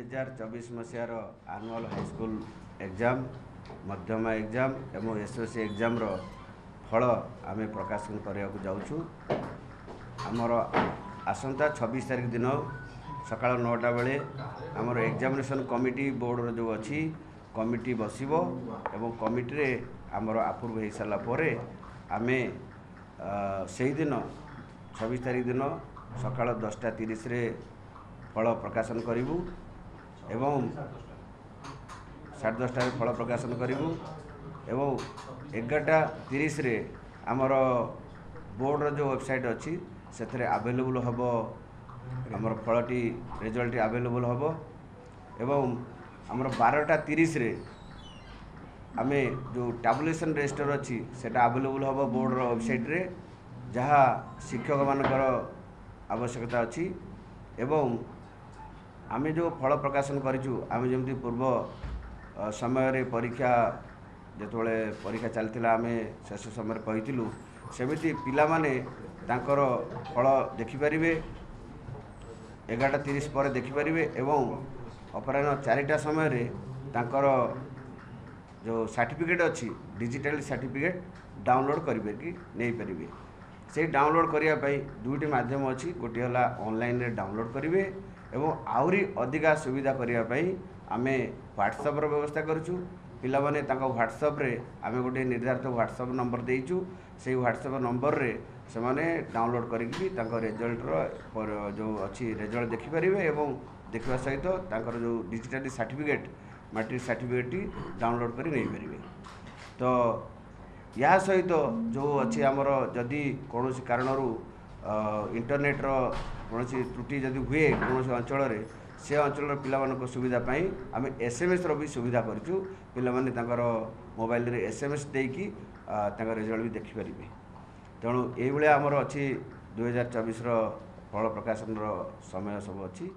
2024 मसीहार annual high school exam मध्यमा exam एवं SSC exam रो फल आम प्रकाशन करने जाऊँ। आमर आसंता 26 तारीख दिन सका 9टा बेले आमर एग्जामिनेशन कमिटी बोर्ड जो अच्छी कमिटी बसिबो एवं कमिटी रे आमर अप्रूव हो सारा पर आम से दिन 26 तारीख दिन सका 10:30 रे फल प्रकाशन करूँ एवं 10:30 फल प्रकाशन करूँ एवं 11:30 रे आमर बोर्ड जो वेबसाइट अच्छी से आवेलेबल हम आमर फलटी रिजल्ट आवेलेबल हम एवं आमर 12:30 रे आमे जो टैबुलेशन रजिस्टर अच्छी सेटा आवेलेबल हम बोर्ड वेबसाइट रे जहाँ शिक्षक मानकर आवश्यकता अच्छी एवं आमे जो फल प्रकाशन करूँ आमे जमती पूर्व समय परीक्षा जिते परीक्षा चलता आम शेष समय कहीलु सेमती पिला माने तांकर फल देखिपारे 11:30 पर देखिपारे एवं अपराह्न 4टा समय तांकर जो सर्टिफिकेट अच्छी डिजिटल सर्टिफिकेट डाउनलोड करें नहीं पारे से डाउनलोड करने दुईटी माध्यम अच्छी गोटे है ऑनलाइन रे डाउनलोड करेंगे एवं आहरी अधिका सुविधा करने आम व्हाट्सएप व्यवस्था करूँ पिला माने तांका व्हाट्सएप रे आम गोटे निर्धारित व्हाट्सएप नंबर देचु से व्हाट्सएप नंबर रे से माने डाउनलोड करके रिजल्ट जो अच्छी रिजल्ट देखिपारे एवं देखा सहित तांकर जो digital certificate matric certificate download कर नहीं पारे। तो या सहित जो अच्छी आमर जदि कौन कारण इंटरनेट कौन त्रुटि जदि हुए कौन अंचल से अंचल पिला सुविधा आम एसएमएस रो भी सुविधा करूँ पिला माने तांकर मोबाइल रे एसएमएस देकी रिजल्ट भी देखिपारे। तेणु ये आमर अच्छी 2024 फल प्रकाशन समय सब अच्छी।